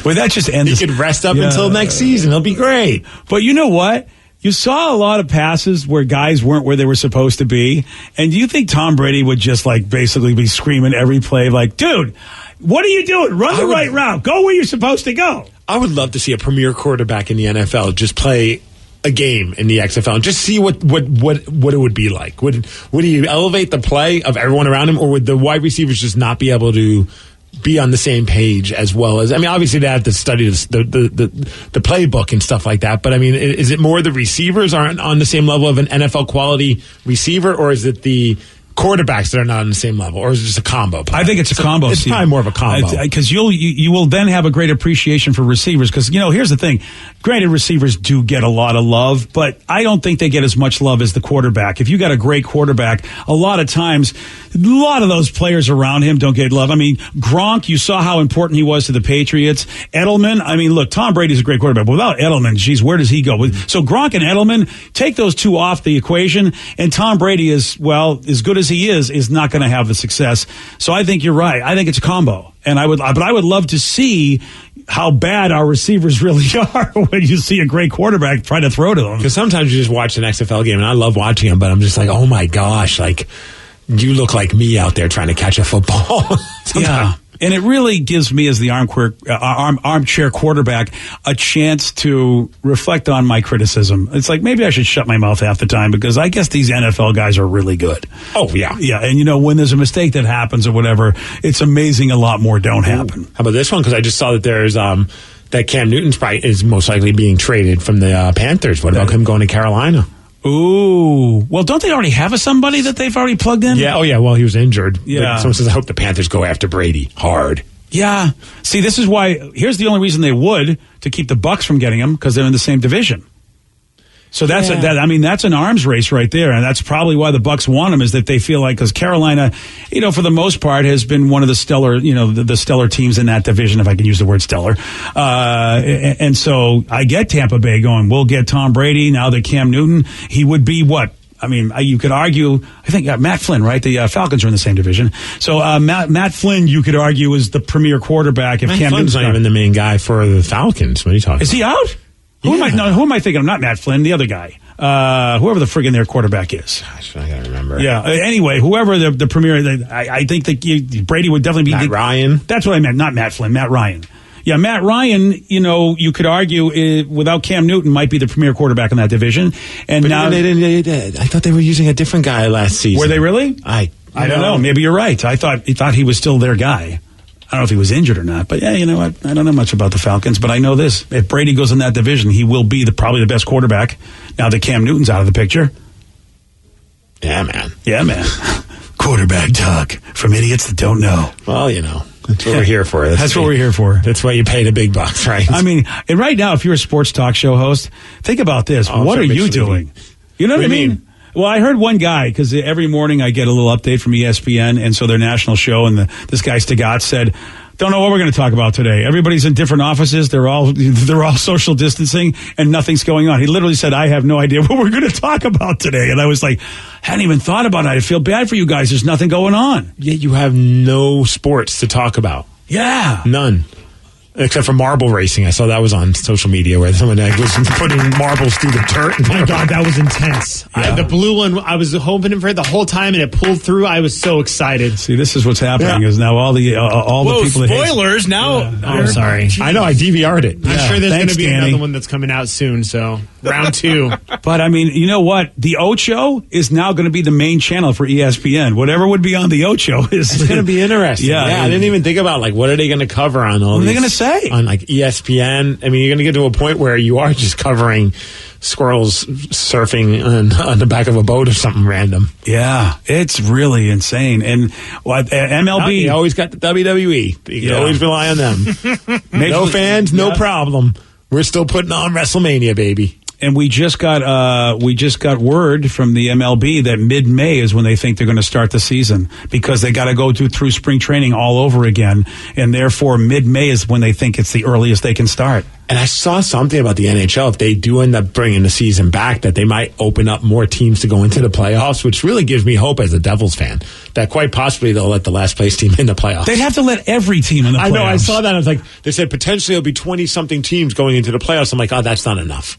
Would that just end? He could rest up until next season. He'll be great. But you know what? You saw a lot of passes where guys weren't where they were supposed to be. And do you think Tom Brady would just basically be screaming every play dude, what are you doing? Run the right route. Go where you're supposed to go. I would love to see a premier quarterback in the NFL just play a game in the XFL and just see what it would be like. Would he elevate the play of everyone around him, or would the wide receivers just not be able to be on the same page as well as, obviously they have to study the playbook and stuff like that, but is it more the receivers aren't on the same level of an NFL quality receiver, or is it the quarterbacks that are not on the same level, or is it just a combo play? I think it's a combo. It's probably more of a combo. Because you will then have a great appreciation for receivers. Because, here's the thing. Granted, receivers do get a lot of love, but I don't think they get as much love as the quarterback. If you got a great quarterback, a lot of times, a lot of those players around him don't get love. I mean, Gronk, you saw how important he was to the Patriots. Edelman, I mean, look, Tom Brady's a great quarterback. But without Edelman, geez, where does he go? So Gronk and Edelman, take those two off the equation, and Tom Brady is, well, as good as he is not going to have the success. So I think you're right. I think it's a combo. And I would love to see how bad our receivers really are when you see a great quarterback try to throw to them. Because sometimes you just watch an XFL game, and I love watching them, but I'm just like, oh my gosh, like, you look like me out there trying to catch a football. Yeah. And it really gives me, as the armchair quarterback, a chance to reflect on my criticism. It's like, maybe I should shut my mouth half the time, because I guess these NFL guys are really good. Oh, yeah. Yeah, and when there's a mistake that happens or whatever, it's amazing a lot more don't happen. How about this one? Because I just saw that there's that Cam Newton's probably is most likely being traded from the Panthers. What about him going to Carolina? Ooh. Well, don't they already have somebody that they've already plugged in? Yeah. Oh, yeah. Well, he was injured. Yeah. But someone says, I hope the Panthers go after Brady hard. Yeah. See, this is why. Here's the only reason they would, to keep the Bucs from getting him, because they're in the same division. So that's that's an arms race right there, and that's probably why the Bucs want him, is that they feel like, because Carolina, for the most part, has been one of the stellar, the stellar teams in that division, if I can use the word stellar. And so I get Tampa Bay going, we'll get Tom Brady. Now that Cam Newton, he would be what? I mean, you could argue, I think Matt Flynn, right? The Falcons are in the same division. So Matt Flynn, you could argue, is the premier quarterback. If Matt Cam Flynn's Newton's not even the main guy for the Falcons. What are you talking about? Is he out? Who am I thinking of? Not Matt Flynn, the other guy. Whoever the friggin' their quarterback is. Gosh, I gotta remember. Yeah. Anyway, whoever the premier, I think that Brady would definitely be Matt Ryan. That's what I meant. Not Matt Flynn. Matt Ryan. Yeah, Matt Ryan. You could argue without Cam Newton might be the premier quarterback in that division. And but now they I thought they were using a different guy last season. Were they really? I don't know. Maybe you're right. I thought he was still their guy. I don't know if he was injured or not, but yeah, you know what? I don't know much about the Falcons, but I know this. If Brady goes in that division, he will be probably the best quarterback now that Cam Newton's out of the picture. Yeah, man. Yeah, man. Quarterback talk from idiots that don't know. Well, that's what we're here for. That's what we're here for. That's why you pay the big bucks, right? I mean, and right now, if you're a sports talk show host, think about this. What are you doing? You know what I mean? Well, I heard one guy, because every morning I get a little update from ESPN, and so their national show, and this guy Stagat said, don't know what we're going to talk about today. Everybody's in different offices. They're all social distancing, and nothing's going on. He literally said, I have no idea what we're going to talk about today. And I was like, hadn't even thought about it. I feel bad for you guys. There's nothing going on. Yet you have no sports to talk about. Yeah. None. Except for marble racing. I saw that was on social media where someone was putting marbles through the dirt. Oh my God, that was intense. Yeah. The blue one, I was hoping for it the whole time, and it pulled through. I was so excited. See, this is what's happening is now all the people that spoilers now. I'm sorry. I know, I DVR'd it. I'm sure there's going to be Danny. another one that's coming out soon, so round 2. But I mean, you know what? The Ocho is now going to be the main channel for ESPN. Whatever would be on the Ocho is It's going to be interesting. Yeah, I didn't even think about what are they going to cover on all What are they these- going to say? On ESPN. I mean, you're going to get to a point where you are just covering squirrels surfing on the back of a boat or something random. Yeah, it's really insane. And MLB, You always got the WWE. You can always rely on them. No fans, no problem. We're still putting on WrestleMania, baby. And we just got word from the MLB that mid-May is when they think they're going to start the season, because they got to go through spring training all over again, and therefore mid-May is when they think it's the earliest they can start. And I saw something about the NHL. If they do end up bringing the season back, that they might open up more teams to go into the playoffs, which really gives me hope as a Devils fan that quite possibly they'll let the last place team in the playoffs. They'd have to let every team in the playoffs. I know. I saw that. I was like, they said potentially it'll be 20-something teams going into the playoffs. I'm like, oh, that's not enough.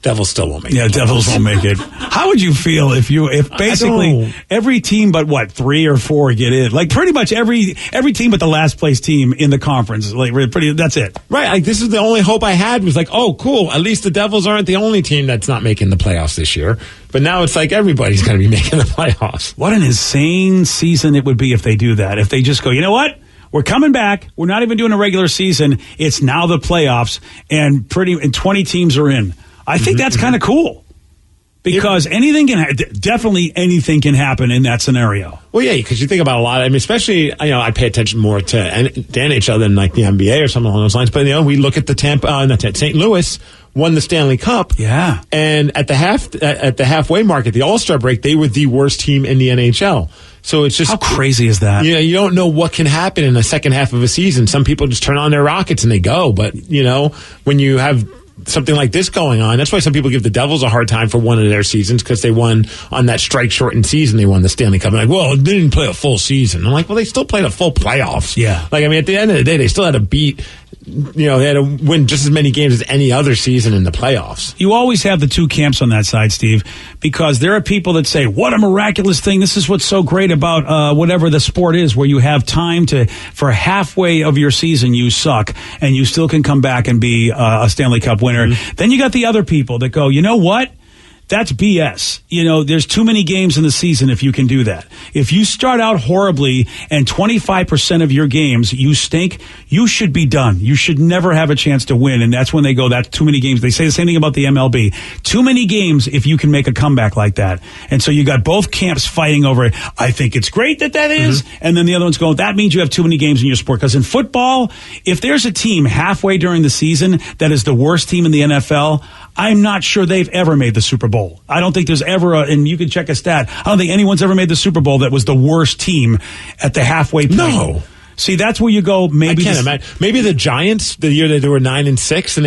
Devils still won't make it. Yeah, Devils won't make it. How would you feel if basically every team but 3 or 4 get in? Like pretty much every team but the last place team in the conference. That's it. Right. This is the only hope I had was oh, cool. At least the Devils aren't the only team that's not making the playoffs this year. But now it's everybody's going to be making the playoffs. What an insane season it would be if they do that. If they just go, you know what? We're coming back. We're not even doing a regular season. It's now the playoffs, and 20 teams are in. I think that's kind of cool, Because definitely anything can happen in that scenario. Well, yeah, because you think about a lot. I mean, especially, I pay attention more to the NHL than like the NBA or something along those lines. But, we look at the St. Louis won the Stanley Cup. Yeah. And at the halfway mark, at the All-Star break, they were the worst team in the NHL. So it's just... How crazy is that? You don't know what can happen in the second half of a season. Some people just turn on their rockets and they go. But, when you have something like this going on, that's why some people give the Devils a hard time for one of their seasons, because they won on that strike-shortened season. They won the Stanley Cup. I'm like, well, they didn't play a full season. I'm like, well, they still played a full playoffs. Yeah. Like, I mean, at the end of the day, they still had to beat... they had to win just as many games as any other season in the playoffs. You always have the two camps on that side, Steve, because there are people that say, what a miraculous thing. This is what's so great about whatever the sport is, where you have time for halfway of your season, you suck, and you still can come back and be a Stanley Cup winner. Mm-hmm. Then you got the other people that go, you know what? That's BS. There's too many games in the season if you can do that. If you start out horribly and 25% of your games you stink, you should be done. You should never have a chance to win. And that's when they go, that's too many games. They say the same thing about the MLB. Too many games if you can make a comeback like that. And so you got both camps fighting over it. I think it's great that is. Mm-hmm. And then the other one's going, that means you have too many games in your sport. Because in football, if there's a team halfway during the season that is the worst team in the NFL, I'm not sure they've ever made the Super Bowl. I don't think there's ever and you can check a stat, I don't think anyone's ever made the Super Bowl that was the worst team at the halfway point. No. See, that's where you go, maybe. I can't imagine. Maybe the Giants, the year that they were 9-6, and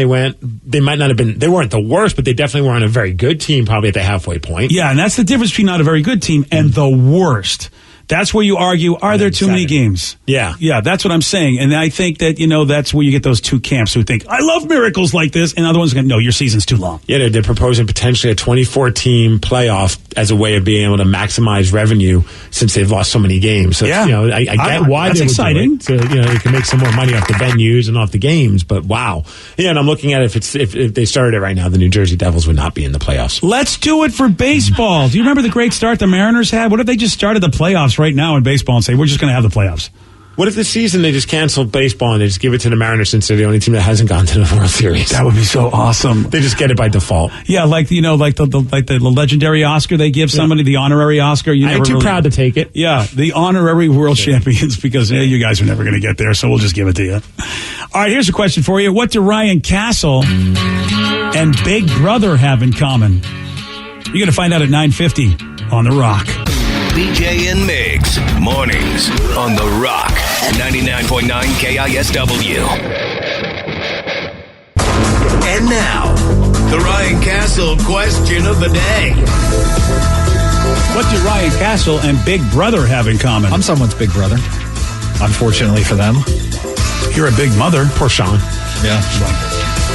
they might not have been, they weren't the worst, but they definitely weren't a very good team probably at the halfway point. Yeah, and that's the difference between not a very good team and the worst. That's where you argue, are there too many games? Yeah. Yeah, that's what I'm saying. And I think that, that's where you get those two camps who think, I love miracles like this. And other ones go, no, your season's too long. Yeah, they're proposing potentially a 24-team playoff as a way of being able to maximize revenue since they've lost so many games. So, yeah. I get why that's they would exciting. do it. So, you can make some more money off the venues and off the games. But wow. Yeah, and I'm looking at if they started it right now, the New Jersey Devils would not be in the playoffs. Let's do it for baseball. Do you remember the great start the Mariners had? What if they just started the playoffs right now in baseball and say, we're just going to have the playoffs? What if this season they just canceled baseball and they just give it to the Mariners since they're the only team that hasn't gone to the World Series? That would be so awesome. They just get it by default. Yeah, like the legendary Oscar they give somebody, the honorary Oscar. I'm too proud to take it. Yeah, the honorary world champions, because you guys are never going to get there, so we'll just give it to you. All right, here's a question for you. What do Ryan Castle and Big Brother have in common? You're going to find out at 9:50 on The Rock. BJ and Migs, mornings on The Rock, 99.9 KISW. And now, the Ryan Castle question of the day. What do Ryan Castle and Big Brother have in common? I'm someone's big brother, unfortunately for them. You're a big mother. Poor Sean. Yeah.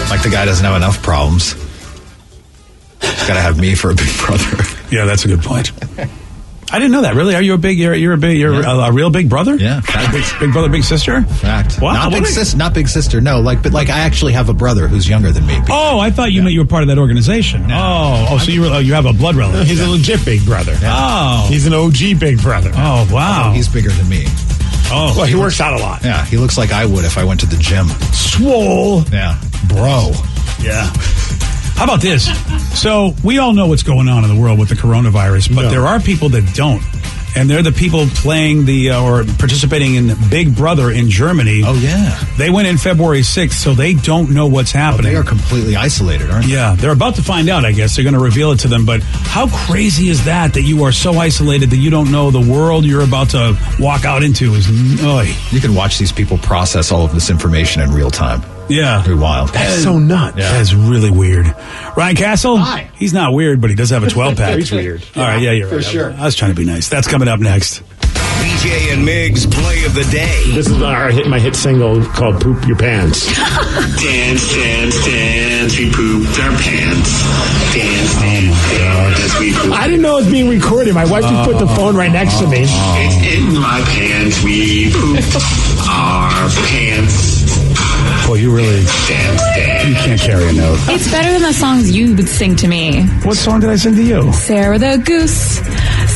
Like the guy doesn't have enough problems. He's got to have me for a big brother. Yeah, that's a good point. I didn't know that. Really? Are you a big? You're a real big brother? Yeah. Big brother, big sister. Fact. Wow. Not big sister. No. But I actually have a brother who's younger than me. Oh, I thought you meant you were part of that organization. No. So you have a blood relative. He's a legit big brother. Yeah. Oh. He's an OG big brother. Oh, wow. He's bigger than me. Oh. Well, he works out a lot. Yeah. He looks like I would if I went to the gym. Swole. Yeah. Bro. Yeah. How about this? So we all know what's going on in the world with the coronavirus, but there are people that don't. And they're the people playing or participating in Big Brother in Germany. Oh, yeah. They went in February 6th, so they don't know what's happening. They are completely isolated, aren't they? Yeah, they're about to find out, I guess. They're going to reveal it to them. But how crazy is that you are so isolated that you don't know the world you're about to walk out into is... You can watch these people process all of this information in real time. Yeah. Very wild. That's so nuts. Yeah. That's really weird. Ryan Castle? Hi. He's not weird, but he does have a 12-pack. He's weird. All right, yeah, you're right. For sure. I was trying to be nice. That's coming up next. BJ and Migs play of the day. This is my hit single called Poop Your Pants. Dance, dance, dance, we pooped our pants. Dance, dance, dance, we pooped. I didn't know it was being recorded. My wife just put the phone right next to me. It's in my pants, we pooped our pants. Boy, you really... Dance, dance. You can't carry a note. It's better than the songs you would sing to me. What song did I sing to you? Sarah the Goose.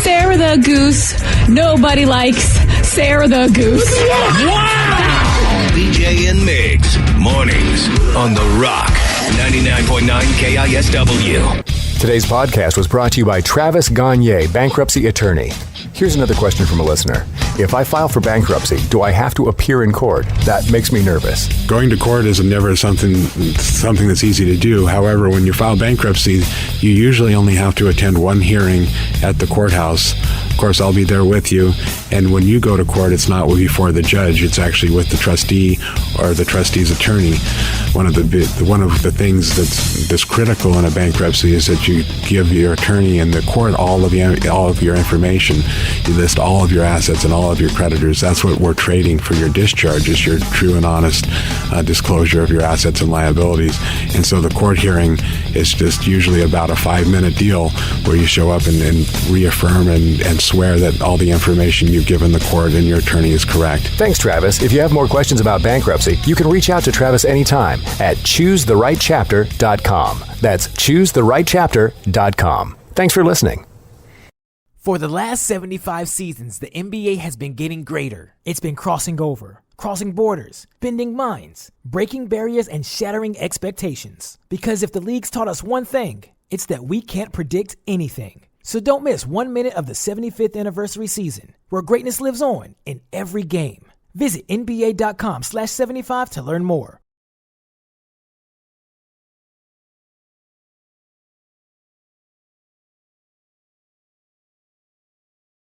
Sarah the Goose. Nobody likes Sarah the Goose. Wow! BJ and Migs, mornings on The Rock, 99.9 KISW. Today's podcast was brought to you by Travis Gagne, bankruptcy attorney. Here's another question from a listener. If I file for bankruptcy, do I have to appear in court? That makes me nervous. Going to court is never something that's easy to do. However, when you file bankruptcy, you usually only have to attend one hearing at the courthouse. Of course, I'll be there with you. And when you go to court, it's not before the judge. It's actually with the trustee or the trustee's attorney. One of the things that's critical in a bankruptcy is that you give your attorney and the court all of your information. You list all of your assets and all of your creditors. That's what we're trading for your discharge, is your true and honest disclosure of your assets and liabilities. And so the court hearing is just usually about a 5-minute deal where you show up and reaffirm and swear that all the information you've given the court and your attorney is correct. Thanks, Travis. If you have more questions about bankruptcy, you can reach out to Travis anytime at choosetherightchapter.com. That's choosetherightchapter.com. Thanks for listening. For the last 75 seasons, the NBA has been getting greater. It's been crossing over, crossing borders, bending minds, breaking barriers, and shattering expectations. Because if the league's taught us one thing, it's that we can't predict anything. So don't miss 1 minute of the 75th anniversary season, where greatness lives on in every game. Visit NBA.com/75 to learn more.